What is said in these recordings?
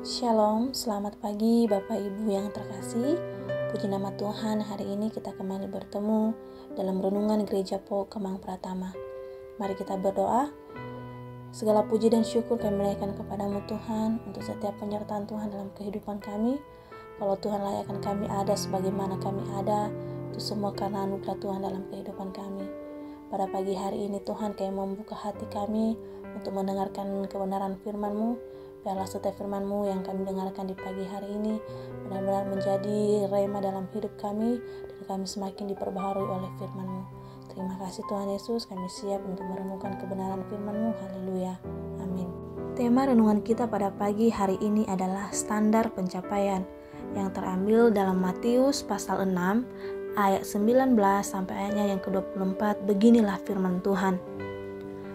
Shalom, selamat pagi Bapak Ibu yang terkasih. Puji nama Tuhan, hari ini kita kembali bertemu dalam renungan Gereja Po Kemang Pratama. Mari kita berdoa. Segala puji dan syukur kami naikkan kepadamu Tuhan untuk setiap penyertaan Tuhan dalam kehidupan kami. Kalau Tuhan layakkan kami ada sebagaimana kami ada, itu semua karena anugerah Tuhan dalam kehidupan kami. Pada pagi hari ini Tuhan kami membuka hati kami untuk mendengarkan kebenaran firman-Mu. Biarlah setiap firman-Mu yang kami dengarkan di pagi hari ini benar-benar menjadi rema dalam hidup kami dan kami semakin diperbaharui oleh firman-Mu. Terima kasih Tuhan Yesus, kami siap untuk merenungkan kebenaran firman-Mu. Haleluya. Amin. Tema renungan kita pada pagi hari ini adalah standar pencapaian yang terambil dalam Matius pasal 6 ayat 19 sampai ayatnya yang ke-24. Beginilah firman Tuhan.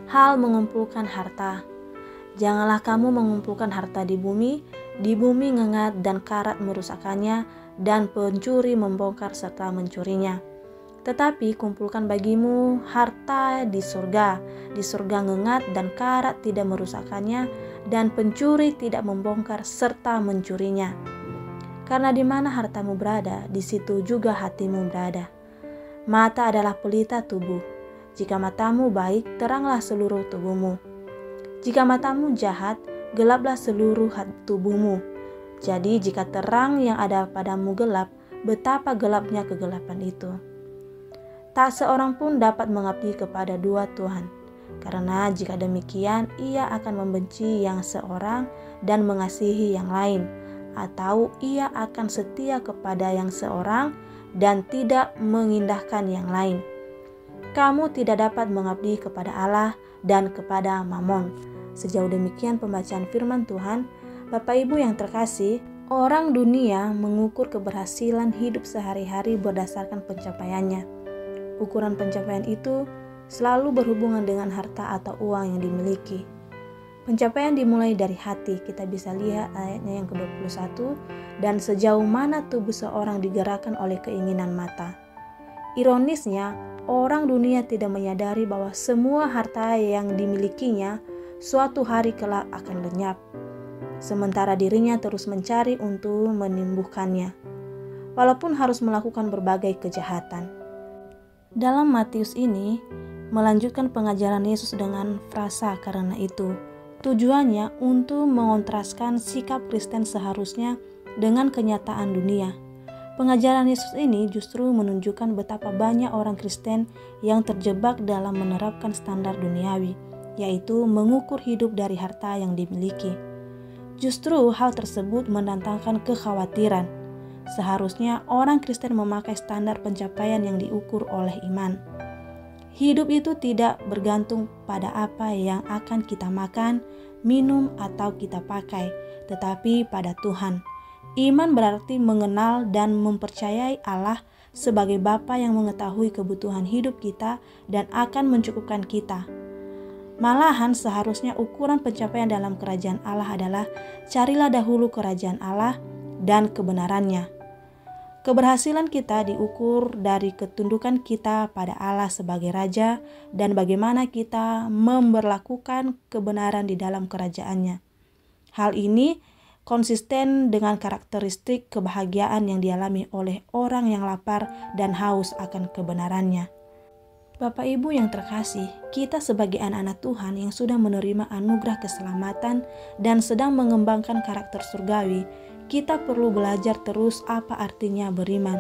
Hal mengumpulkan harta. Janganlah kamu mengumpulkan harta di bumi ngengat dan karat merusakkannya, dan pencuri membongkar serta mencurinya. Tetapi kumpulkan bagimu harta di surga ngengat dan karat tidak merusakkannya, dan pencuri tidak membongkar serta mencurinya. Karena di mana hartamu berada, di situ juga hatimu berada. Mata adalah pelita tubuh. Jika matamu baik, teranglah seluruh tubuhmu. Jika matamu jahat, gelaplah seluruh tubuhmu. Jadi jika terang yang ada padamu gelap, betapa gelapnya kegelapan itu. Tak seorang pun dapat mengabdi kepada dua Tuhan. Karena jika demikian, ia akan membenci yang seorang dan mengasihi yang lain. Atau ia akan setia kepada yang seorang dan tidak mengindahkan yang lain. Kamu tidak dapat mengabdi kepada Allah dan kepada Mamon. Sejauh demikian pembacaan firman Tuhan. Bapak Ibu yang terkasih, orang dunia mengukur keberhasilan hidup sehari-hari berdasarkan pencapaiannya. Ukuran pencapaian itu selalu berhubungan dengan harta atau uang yang dimiliki. Pencapaian dimulai dari hati. Kita bisa lihat ayatnya yang ke-21, dan sejauh mana tubuh seorang digerakkan oleh keinginan mata. Ironisnya, orang dunia tidak menyadari bahwa semua harta yang dimilikinya suatu hari kelak akan lenyap, sementara dirinya terus mencari untuk menumbuhkannya, walaupun harus melakukan berbagai kejahatan. Dalam Matius ini, melanjutkan pengajaran Yesus dengan frasa "karena itu". Tujuannya untuk mengontraskan sikap Kristen seharusnya dengan kenyataan dunia. Pengajaran Yesus ini justru menunjukkan betapa banyak orang Kristen yang terjebak dalam menerapkan standar duniawi, yaitu mengukur hidup dari harta yang dimiliki. Justru hal tersebut mendatangkan kekhawatiran. Seharusnya orang Kristen memakai standar pencapaian yang diukur oleh iman. Hidup itu tidak bergantung pada apa yang akan kita makan, minum, atau kita pakai, tetapi pada Tuhan. Iman berarti mengenal dan mempercayai Allah sebagai Bapa yang mengetahui kebutuhan hidup kita dan akan mencukupkan kita. Malahan seharusnya ukuran pencapaian dalam kerajaan Allah adalah carilah dahulu kerajaan Allah dan kebenarannya. Keberhasilan kita diukur dari ketundukan kita pada Allah sebagai Raja dan bagaimana kita memberlakukan kebenaran di dalam kerajaannya. Hal ini konsisten dengan karakteristik kebahagiaan yang dialami oleh orang yang lapar dan haus akan kebenarannya. Bapak Ibu yang terkasih, kita sebagai anak-anak Tuhan yang sudah menerima anugerah keselamatan dan sedang mengembangkan karakter surgawi, kita perlu belajar terus apa artinya beriman.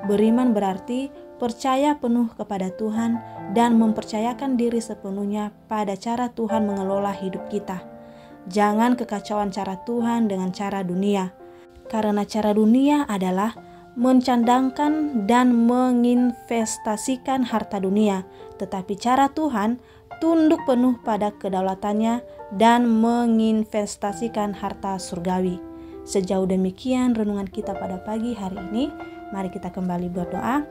Beriman berarti percaya penuh kepada Tuhan dan mempercayakan diri sepenuhnya pada cara Tuhan mengelola hidup kita. Jangan kekacauan cara Tuhan dengan cara dunia, karena cara dunia adalah mencandangkan dan menginvestasikan harta dunia, tetapi cara Tuhan tunduk penuh pada kedaulatannya dan menginvestasikan harta surgawi. Sejauh demikian renungan kita pada pagi hari ini. Mari kita kembali berdoa.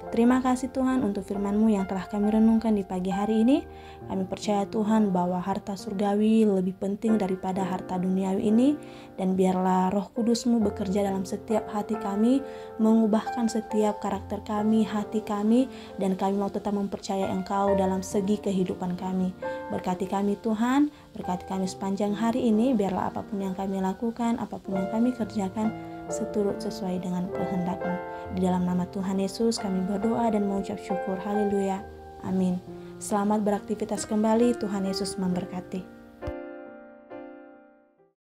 Terima kasih Tuhan untuk firman-Mu yang telah kami renungkan di pagi hari ini. Kami percaya Tuhan bahwa harta surgawi lebih penting daripada harta duniawi ini. Dan biarlah Roh Kudus-Mu bekerja dalam setiap hati kami, mengubahkan setiap karakter kami, hati kami, dan kami mau tetap mempercayai Engkau dalam segi kehidupan kami. Berkati kami Tuhan, berkati kami sepanjang hari ini, biarlah apapun yang kami lakukan, apapun yang kami kerjakan, seturut sesuai dengan kehendak-Mu. Di dalam nama Tuhan Yesus kami berdoa dan mengucap syukur. Haleluya. Amin. Selamat beraktivitas kembali. Tuhan Yesus memberkati.